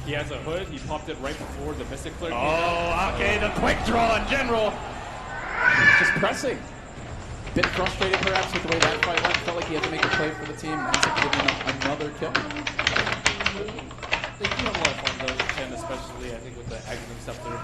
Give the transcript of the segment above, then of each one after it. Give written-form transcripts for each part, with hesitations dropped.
He has a hood. He popped it right before the Mystic Flare. Oh, okay, the quick draw in general. Just pressing. Bit frustrated perhaps with the way that fight went. Felt like he had to make a play for the team. Ends up giving him another kill. They do have a lot of fun though, and especially I think with the Aghanim Scepter.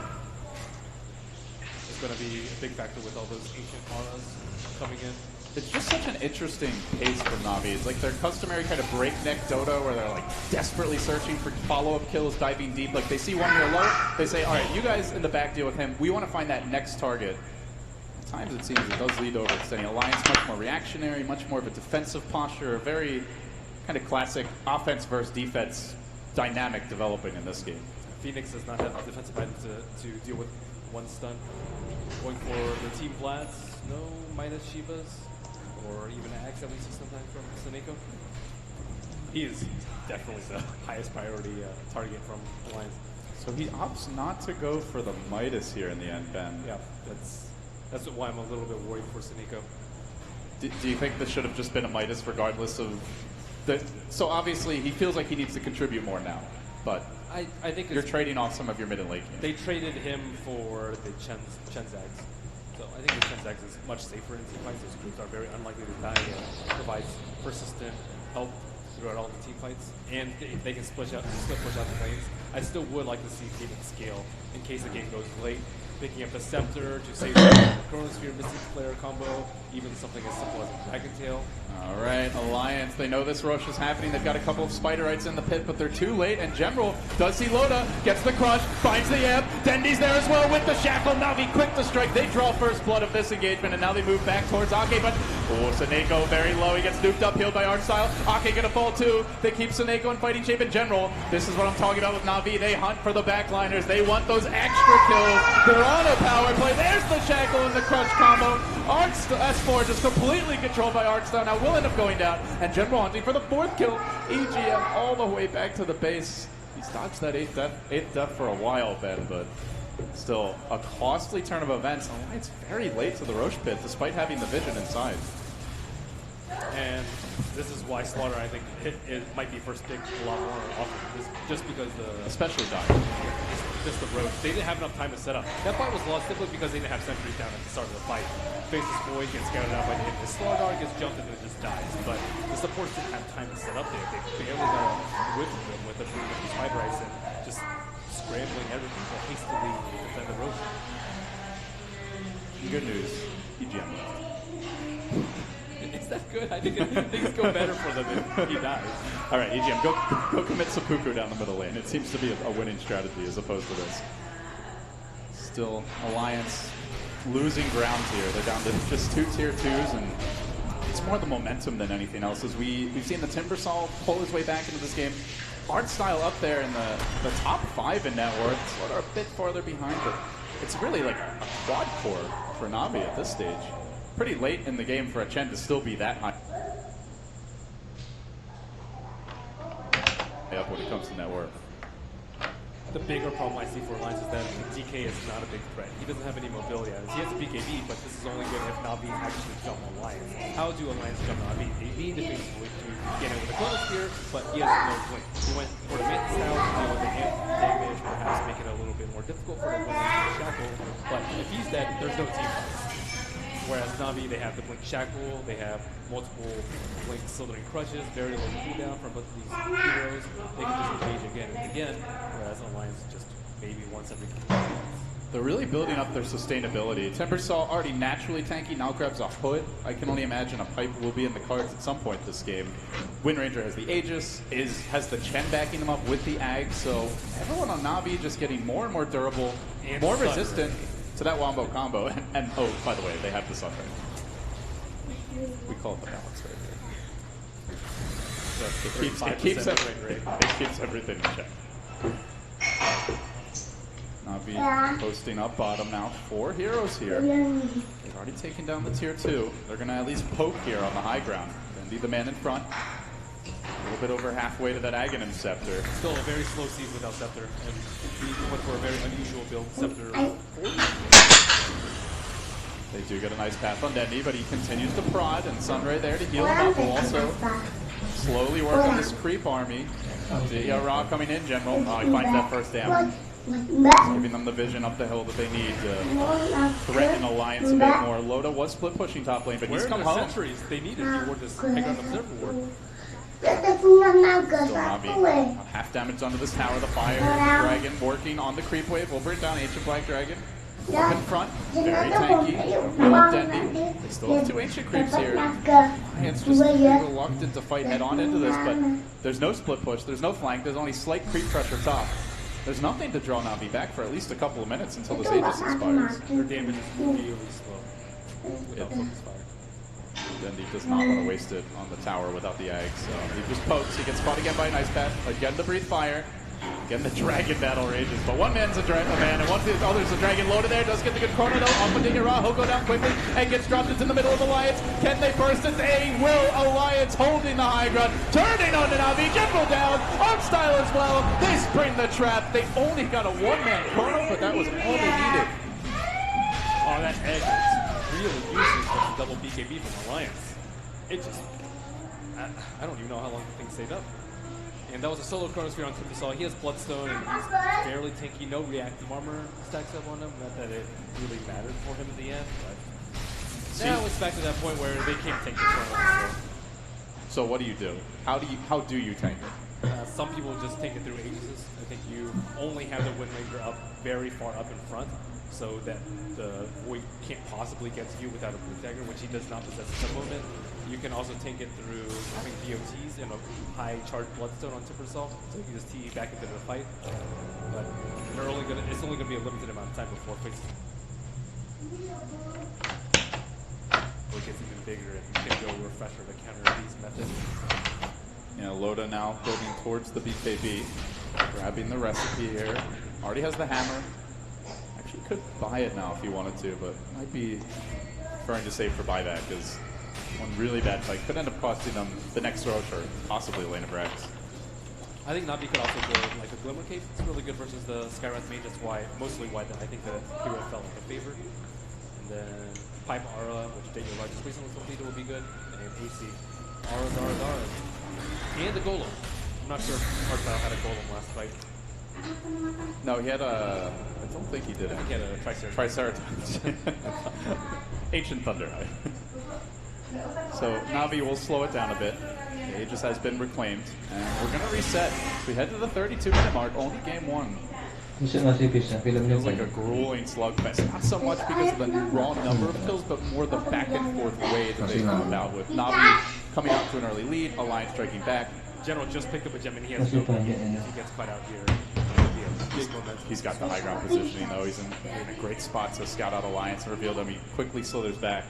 It's going to be a big factor with all those ancient auras coming in. It's just such an interesting pace for Navi. It's like their customary kind of breakneck Dota where they're like desperately searching for follow-up kills, diving deep. Like they see one here low, they say, all right, you guys in the back deal with him. We want to find that next target. At times it seems it does lead over extending Alliance, much more reactionary, much more of a defensive posture, a very kind of classic offense versus defense dynamic developing in this game. Phoenix does not have defensive items to deal with one stun. Going for the team Vlads, no Midas Shivas, or even Axe that we see sometimes from Seneko. He is definitely the highest priority target from Alliance. So he opts not to go for the Midas here in the end, Ben. Yeah, that's why I'm a little bit worried for Seneko. Do you think this should have just been a Midas regardless of the... So obviously he feels like he needs to contribute more now, but I think you're trading off some of your mid and late game. They traded him for the Chenzags. So I think the Chenzags is much safer in team fights. Those groups are very unlikely to die and provides persistent help throughout all the team fights. And if they can split push out the lanes, I still would like to see Phoenix scale in case the game goes late. Picking up the Scepter to save the Chronosphere Mystic Flare combo, even something as simple as a Dragon Tail. All right, Alliance, they know this rush is happening. They've got a couple of Spiderites in the pit, but they're too late. And General does see Loda, gets the crush, finds the amp. Dendy's there as well with the shackle. Navi quick to strike. They draw first blood of this engagement, and now they move back towards Ake, but Seneko very low. He gets nuked up, healed by Artstyle. Ake gonna fall too. They keep Seneko in fighting shape in general. This is what I'm talking about with Navi. They hunt for the backliners. They want those extra kills. They're on a power play. There's the shackle and the crush combo. S4 just completely controlled by Artstyle. Now will end up going down, and General hunting for the fourth kill. EGM all the way back to the base. He's dodged that eighth death for a while, Ben, but still a costly turn of events. Alliance very late to the Roche pit, despite having the vision inside. And this is why Slaughter, I think, it might be first pick a lot more often, just because especially Doc. Just the road. They didn't have enough time to set up. That fight was lost simply because they didn't have sentries down at the start of the fight. Faces Void gets scouted out by the enemy. Slaughter gets jumped and it just dies. But the supports didn't have time to set up there. They barely got a whiff of them with the Spiderites and just scrambling everything to hastily defend the road. Good news, EGM left. Is that good? I think things go better for them if he dies. All right, EGM, go commit seppuku down the middle lane. It seems to be a winning strategy as opposed to this. Still, Alliance losing ground here. They're down to just 2 tier 2s, and it's more the momentum than anything else. As we've seen the Timbersaw pull his way back into this game. Artstyle up there in the top 5 in net worth. Slaughter a bit farther behind, but it's really like a quad core for Navi at this stage. Pretty late in the game for a Chen to still be that high up when it comes to net worth. The bigger problem I see for Alliance is that DK is not a big threat. He doesn't have any mobility. He has a BKB, but this is only good if Navi actually jump Alliance. How do Alliance jump Navi? They need to basically get it with a Chronosphere, but he has no blink. He went for the mid style to deal with the damage, perhaps make it a little bit more difficult for the Shackle. But if he's dead, there's no team fight. Whereas Navi, they have the Blink Shackle, they have multiple Blink Slithering Crushes, very low cooldown from both of these heroes. They can just engage again and again, whereas Alliance just maybe once every couple of months. They're really building up their sustainability. Timbersaw already naturally tanky, now grabs a hood. I can only imagine a pipe will be in the cards at some point this game. Windranger has the Aegis, has the Chen backing them up with the Ag, so everyone on Navi just getting more and more durable, and more resistant to that Wombo combo. And oh, by the way, they have the Sunray. We call it the balance right here. It keeps everything in check. Navi posting up bottom now. 4 heroes here. They've already taken down the tier 2. They're going to at least poke here on the high ground. Bendy the man in front. A little bit over halfway to that Aghanim Scepter. Still a very slow season without Scepter, and we went for a very unusual build. Scepter. They do get a nice path on Dendy, but he continues to prod, and Sunray there to heal him up. Will also slowly work on this creep army. Ra coming in, General. Oh, he finds that first damage. Giving them the vision up the hill that they need to threaten Alliance a bit more. Loda was split pushing top lane, but he's come home. Centuries, they needed the ward this pick on observer ward. Still Navi. Half damage onto this tower. The fire dragon working on the creep wave. We'll bring down Ancient Black Dragon. Up in front, very tanky. Real up Dendi. They still have 2 ancient creeps here. Alliance just reluctant to fight head on into this, but there's no split push, there's no flank, there's only slight creep pressure top. There's nothing to draw Navi back for at least a couple of minutes until this Aegis expires. Their damage is really slow without focus fire. Dendi does not want to waste it on the tower without the egg, so he just pokes. He gets caught again by an ice path. Again the breathe fire. Again the dragon battle rages, but one man's a man, and once the other's a dragon. Loda there does get the good corner though. Off of Ra, he'll go down quickly and gets dropped into the middle of Alliance. Can they burst it? They will. Alliance holding the high ground, turning on Navi. General down, on style as well. They spring the trap. They only got a one-man corner, but that was all they needed. Oh, that edge is really useless with the double BKB from Alliance. It just, I don't even know how long the thing stayed up. And that was a solo Chronosphere on Timbersaw. He has Bloodstone and he's fairly tanky. No reactive armor stacks up on him. Not that it really mattered for him in the end, but now it's back to that point where they can't tank the Chronosphere. So what do you do? How do you tank it? Some people just tank it through Aegises. I think you only have the Wind Ranger up very far up in front, so that the Void can't possibly get to you without a Blue Dagger, which he does not possess at the moment. You can also tank it through having BOTs and a high charged Bloodstone on Timbersaw, so you can just TE back into the fight. But it's only gonna be a limited amount of time before it gets even bigger, and you can go Refresher to counter these methods. Yeah, Loda now building towards the BKB, grabbing the recipe here. Already has the hammer. Actually could buy it now if he wanted to, but might be preferring to save for buyback, because one really bad fight could end up costing them the next Roche or possibly Lane of Rex. I think Navi could also go like a Glimmer Cape. It's really good versus the Skywrath main. That's mostly why I think the hero felt like a favor. And then Pipe Aura, which date your largest recently completed, will be good. And AC. Aura. And the Golem. I'm not sure if Hardstyle had a Golem last fight. No, he had a... I don't think he did it. He had a Triceratops. Ancient Thunder. So Navi will slow it down a bit. The Aegis has been reclaimed, and we're going to reset. We head to the 32-minute mark, only game 1. Feels like a grueling slugfest. Not so much because of the raw number of kills, but more the back and forth way that they come about, with Navi coming out to an early lead, Alliance striking back. General just picked up a gem and he has no if he gets caught out here. He's got the high ground positioning though. He's in a great spot to scout out Alliance and reveal them. He quickly slithers back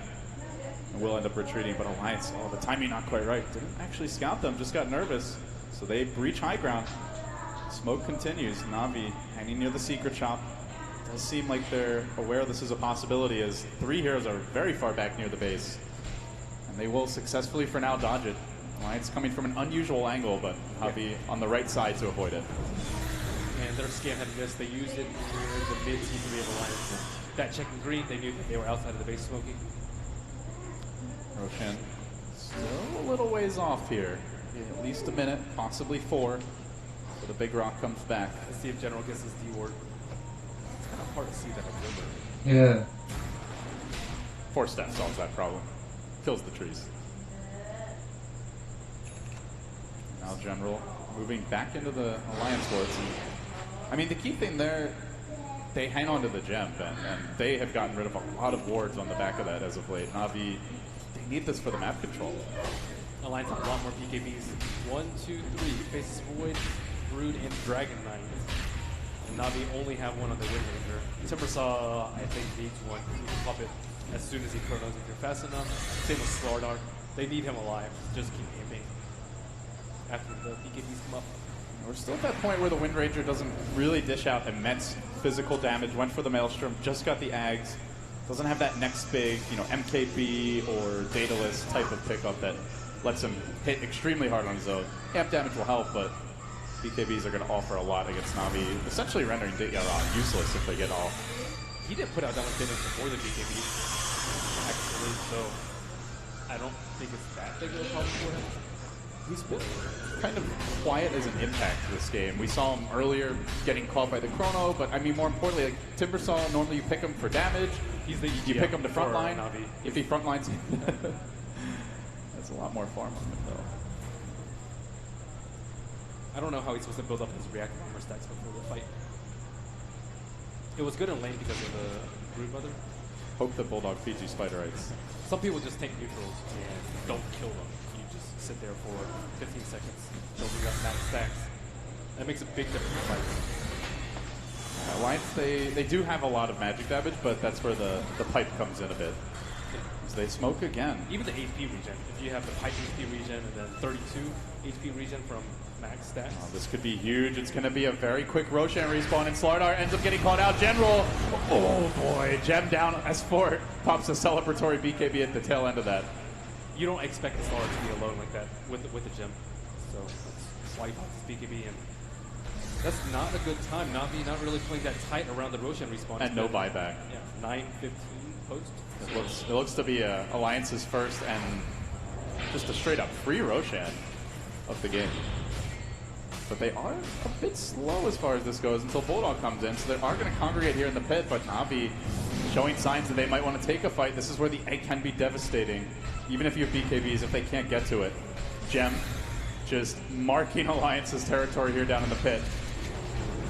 and will end up retreating, but Alliance, the timing not quite right. Didn't actually scout them, just got nervous. So they breach high ground. Smoke continues. Navi hanging near the secret shop. Does seem like they're aware this is a possibility, as 3 heroes are very far back near the base. And they will successfully for now dodge it. Alliance coming from an unusual angle, but Navi on the right side to avoid it. And their scan had missed. They used it near the mid T3 of Alliance. That check in green, they knew that they were outside of the base smoking. Roshan still a little ways off here. At least a minute, possibly 4. So the big rock comes back. Let's see if General gets his D ward. It's kind of hard to see that observer. Yeah. 4 steps solves that problem. Kills the trees. Now General moving back into the Alliance wards. And, I mean, the key thing there, they hang on to the gem, and they have gotten rid of a lot of wards on the back of that as of late. Navi, they need this for the map control. Alliance has a lot more PKBs. 1, 2, 3. Faces Void, Brood, and Dragon Knight. And Navi only have one on the Wind Ranger. Timbersaw, I think, needs one. You can pop it as soon as he chronos if you're fast enough. Same with Slardar. They need him alive. Just keep aiming after the PKBs come up. We're still at that point where the Wind Ranger doesn't really dish out immense physical damage. Went for the Maelstrom, just got the Ags. Doesn't have that next big, MKB or Daedalus type of pickup that lets him hit extremely hard on his own. Amp damage will help, but BKBs are going to offer a lot against Navi, essentially rendering Ra useless if they get all. He didn't put out that much damage before the BKB, actually, so I don't think it's that big of a problem for him. He's been kind of quiet as an impact this game. We saw him earlier getting caught by the Chrono, but I mean, more importantly, like Timbersaw, normally you pick him for damage. He's the you pick him to frontline. Navi. If he frontlines, that's a lot more farm on him, though. I don't know how he's supposed to build up his reactive armor stacks before the fight. It was good in lane because of the Brood Mother. Hope the Bulldog feeds you Spiderites. Some people just take neutrals and don't kill them. You just sit there for 15 seconds building up max stacks. That makes a big difference in fights. Alliance, they do have a lot of magic damage, but that's where the pipe comes in a bit. So they smoke again. Even the HP regen. If you have the pipe HP regen and then 32 HP regen from max stacks. Oh, this could be huge. It's going to be a very quick Roshan respawn, and Slardar ends up getting caught out. General, oh boy, Gem down. S4 pops a celebratory BKB at the tail end of that. You don't expect the Slardar to be alone like that with the Gem. So that's why he pops his BKB, and that's not a good time. Navi not really playing that tight around the Roshan respawn. And no buyback. Yeah, 9:15 post. It looks to be Alliance's first and just a straight up free Roshan of the game. But they are a bit slow as far as this goes until Bulldog comes in, so they are going to congregate here in the pit, but Navi showing signs that they might want to take a fight. This is where the egg can be devastating, even if you have BKBs, if they can't get to it. Gem just marking Alliance's territory here down in the pit,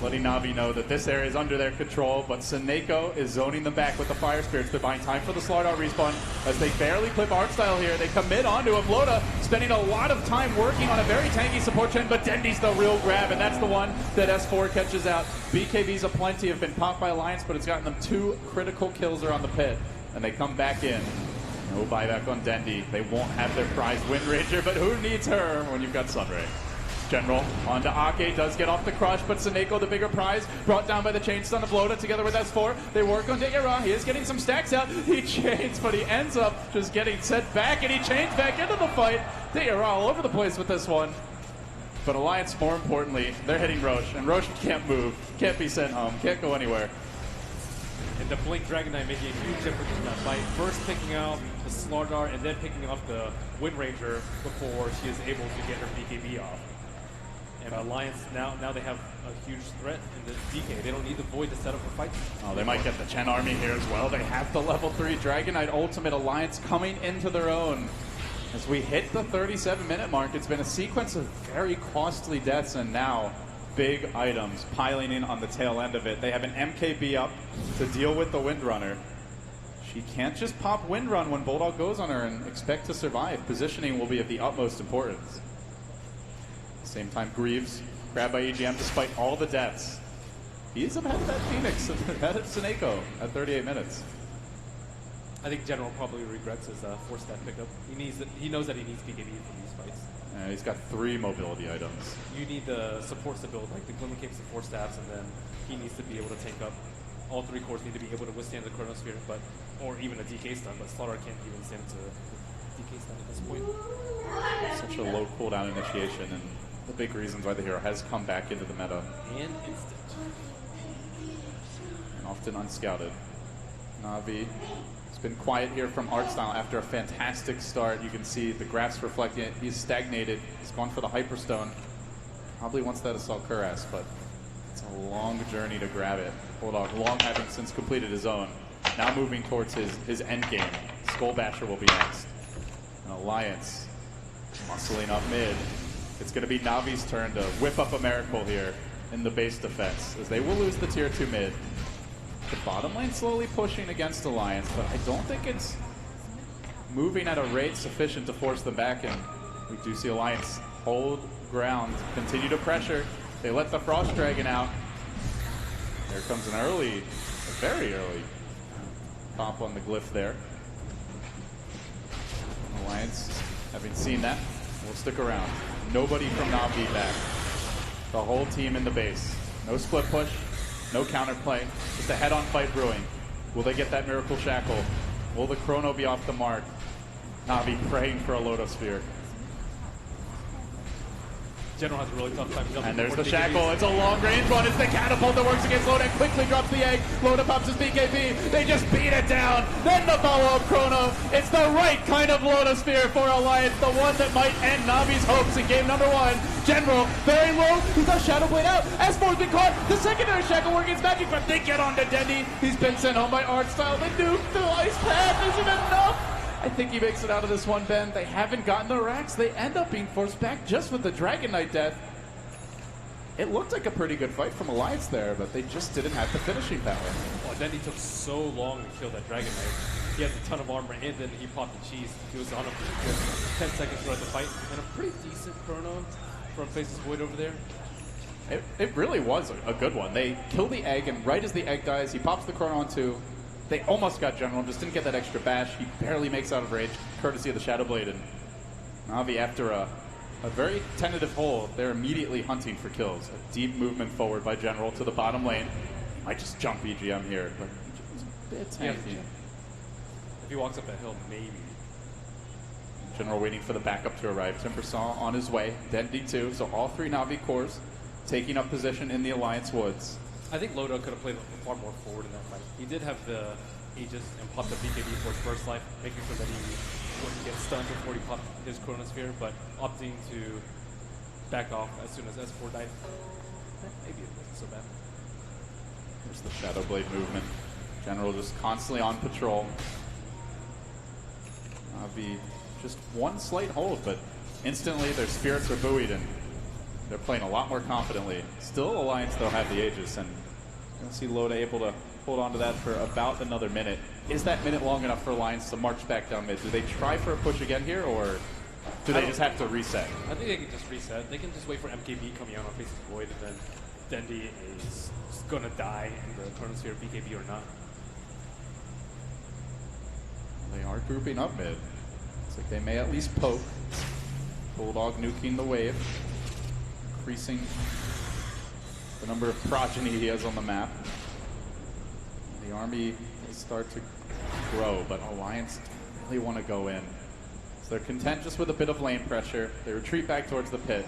letting Navi know that this area is under their control, but Seneko is zoning them back with the Fire Spirits. They're buying time for the Slardar respawn as they barely clip art style here. They commit onto him. Loda spending a lot of time working on a very tanky support chain, but Dendi's the real grab, and that's the one that S4 catches out. BKBs aplenty have been popped by Alliance, but it's gotten them 2 critical kills around the pit, and they come back in. No buyback on Dendi. They won't have their prized Wind Ranger, but who needs her when you've got Sunray? General onto Ake, does get off the crush, but Seneko, the bigger prize, brought down by the chain stun of Loda together with S4. They work on De'Ara. He is getting some stacks out. He chains, but he ends up just getting set back, and he chains back into the fight. De'Ara all over the place with this one. But Alliance, more importantly, they're hitting Roche, and Roche can't move, can't be sent home, can't go anywhere. And the Blink Dragon Knight making a huge difference in that fight. First picking out the Slardar and then picking off the Wind Ranger before she is able to get her BKB off. And Alliance, now they have a huge threat in this DK. They don't need the Void to set up a fight. Oh, they might get the Chen army here as well. They have the level 3 Dragon Knight ultimate. Alliance coming into their own. As we hit the 37-minute mark, it's been a sequence of very costly deaths, and now big items piling in on the tail end of it. They have an MKB up to deal with the Windrunner. She can't just pop Windrun when Bulldog goes on her and expect to survive. Positioning will be of the utmost importance. Same time, Greaves grabbed by EGM despite all the deaths. He is ahead of that Phoenix, ahead of Seneko at 38 minutes. I think General probably regrets his 4-stat pickup. He knows that he needs BKB for these fights. He's got 3 mobility items. You need the supports to build, like the Glimmer Cape's the 4 staffs, and then he needs to be able to tank up. All 3 cores need to be able to withstand the Chronosphere, or even a DK stun, but Slardar can't even stand to DK stun at this point. Such a low cooldown initiation, and the big reasons why the hero has come back into the meta. And instant. And often unscouted. Navi has been quiet here from Artstyle after a fantastic start. You can see the graphs reflecting it. He's stagnated. He's gone for the Hyperstone. Probably wants that Assault Cuirass, but it's a long journey to grab it. Bulldog, long having since completed his own. Now moving towards his end game. Skull Basher will be next. An Alliance muscling up mid. It's going to be Navi's turn to whip up a miracle here in the base defense, as they will lose the tier 2 mid. The bottom lane slowly pushing against Alliance, but I don't think it's moving at a rate sufficient to force them back, and we do see Alliance hold ground, continue to pressure. They let the Frost Dragon out. There comes an early, a very early pop on the glyph there. Alliance, having seen that, will stick around. Nobody from Navi back. The whole team in the base. No split push, no counterplay, just a head-on fight brewing. Will they get that Miracle Shackle? Will the Chrono be off the mark? Navi praying for a Lotus Sphere. General has a really tough time jumping. And there's the shackle. It's a long-range one. It's the catapult that works against Loda. Quickly drops the egg. Loda pops his BKB. They just beat it down. Then the follow-up chrono. It's the right kind of Loda Sphere for Alliance. The one that might end Navi's hopes in game number 1. General, very low. He's got Shadow Blade out. S4's been caught. The secondary shackle working its magic, but they get on to Dendy. He's been sent home by Art Style. The nuke, the ice pad isn't enough. I think he makes it out of this one, Ben. They haven't gotten the racks. They end up being forced back just with the Dragon Knight death. It looked like a pretty good fight from Alliance there, but they just didn't have the finishing power. Well, then he took so long to kill that Dragon Knight. He has a ton of armor, and then he popped the cheese. He was on him for 10 seconds throughout the fight, and a pretty decent chrono from Faceless Void over there. It really was a good one. They kill the egg, and right as the egg dies, he pops the chrono on 2. They almost got General, just didn't get that extra bash. He barely makes out of range, courtesy of the Shadow Blade. And Navi, after a very tentative hold, they're immediately hunting for kills. A deep movement forward by General to the bottom lane. Might just jump EGM here, but it's a bit tanky. If he walks up that hill, maybe. General waiting for the backup to arrive. Timbersaw on his way. Dendy too. So all 3 Navi cores taking up position in the Alliance woods. I think Loda could have played far more forward in that fight. He did have the Aegis and popped the BKB for his first life, making sure that he wouldn't get stunned before he popped his Chronosphere, but opting to back off as soon as S4 died. Maybe it wasn't so bad. There's the Shadow Blade movement. General just constantly on patrol. Navi just one slight hold, but instantly their spirits are buoyed and they're playing a lot more confidently. Still Alliance though have the Aegis, and you're going to see Loda able to hold on to that for about another minute. Is that minute long enough for Alliance to march back down mid? Do they try for a push again here, or do they just have to reset? I think they can just reset. They can just wait for MKB coming out on Faceless Void, and then Dendy is going to die in the Chronosphere, BKB or not. They are grouping up mid. Looks like they may at least poke. Bulldog nuking the wave, increasing the number of progeny he has on the map. The army will start to grow, but Alliance don't really want to go in. So they're content just with a bit of lane pressure. They retreat back towards the pit.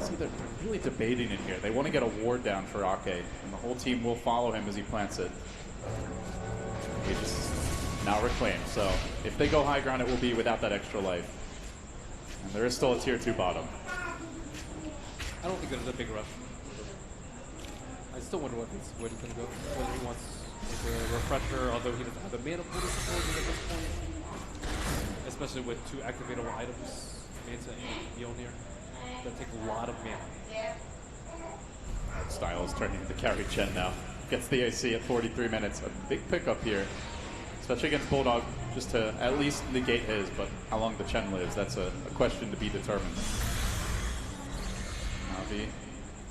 See, they're really debating it here. They want to get a ward down for Ake, and the whole team will follow him as he plants it. He just now reclaimed, so if they go high ground, it will be without that extra life. And there is still a tier 2 bottom. I don't think there's a big rush. I still wonder where he's going to go. Whether he wants like a refresher, although he doesn't have the mana pool to support it at this point. Especially with 2 activatable items, Manta and Mjolnir, that take a lot of mana. Style is turning into carry Chen now. Gets the AC at 43 minutes. A big pickup here, especially against Bulldog, just to at least negate his, but how long the Chen lives, that's a question to be determined. Navi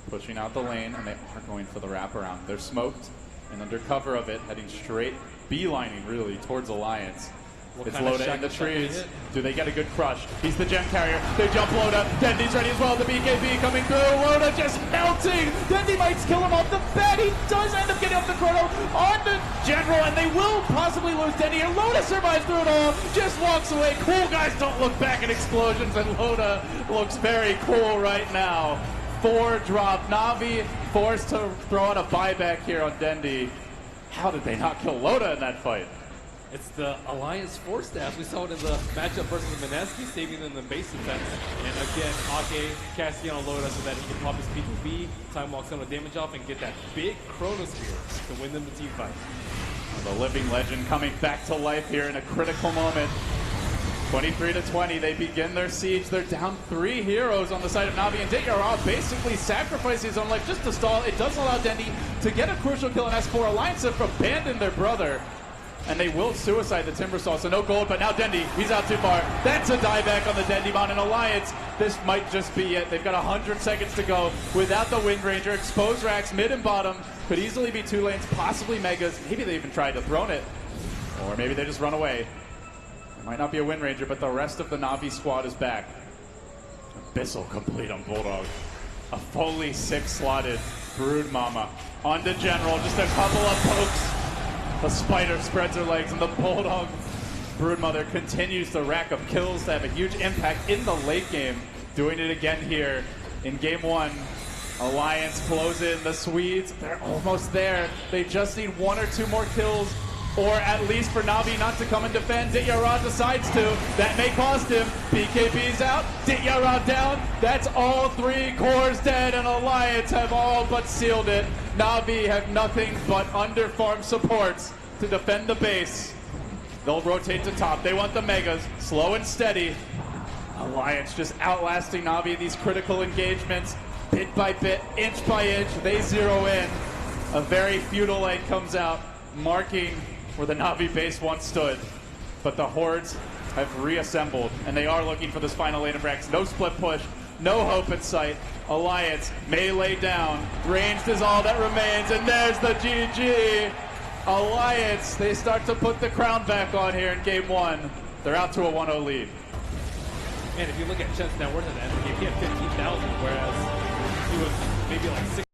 pushing out the lane, and they are going for the wraparound. They're smoked, and under cover of it, heading straight, beelining really, towards Alliance. It's Loda in the trees. Do they get a good crush? He's the gem carrier. They jump Loda. Dendy's ready as well. The BKB coming through. Loda just melting. Dendy might kill him off the bat. He does end up getting off the chrono on the General, and they will possibly lose Dendy. And Loda survives through it all. Just walks away. Cool guys don't look back at explosions, and Loda looks very cool right now. 4 drop. Navi forced to throw out a buyback here on Dendy. How did they not kill Loda in that fight? It's the Alliance Force Staff. We saw it in the matchup versus Mineski, saving them in the base defense. And again, Ake casting on Loda so that he can pop his P2B, time walks on the damage off, and get that big Chronosphere to win them the team fight. The living legend coming back to life here in a critical moment. 23-20, they begin their siege. They're down 3 heroes on the side of Navi, and Dayara basically sacrificing his own life just to stall. It does allow Dendy to get a crucial kill in S4. Alliance have abandoned their brother, and they will suicide the Timbersaw, so no gold, but now Dendy, he's out too far. That's a dieback on the Dendy Bond, and Alliance, this might just be it. They've got 100 seconds to go without the Wind Ranger. Exposed racks, mid and bottom, could easily be 2 lanes, possibly Megas. Maybe they even tried to throne it, or maybe they just run away. It might not be a Wind Ranger, but the rest of the Navi squad is back. Abyssal complete on Bulldog. A fully 6-slotted Brood Mama. On to General, just a couple of pokes. The Spider spreads her legs, and the Bulldog Broodmother continues to rack up kills to have a huge impact in the late game. doing it again here in game one. Alliance close in the Swedes. They're almost there. They just need 1 or 2 more kills, or at least for Navi not to come and defend. Dityara decides to. That may cost him. BKB's out. Dityara down. That's all 3 cores dead, and Alliance have all but sealed it. Navi have nothing but underfarm supports to defend the base. They'll rotate to top. They want the Megas. Slow and steady. Alliance just outlasting Navi in these critical engagements. Bit by bit, inch by inch, they zero in. A very feudal lane comes out, marking where the Navi base once stood. But the Hordes have reassembled, and they are looking for this final lane of Rex. No split push, no hope in sight. Alliance may lay down. Ranged is all that remains, and there's the GG. Alliance, they start to put the crown back on here in game one. They're out to a 1-0 lead. And if you look at Chen's net worth at the end of the game, he had 15,000, whereas he was maybe like 6.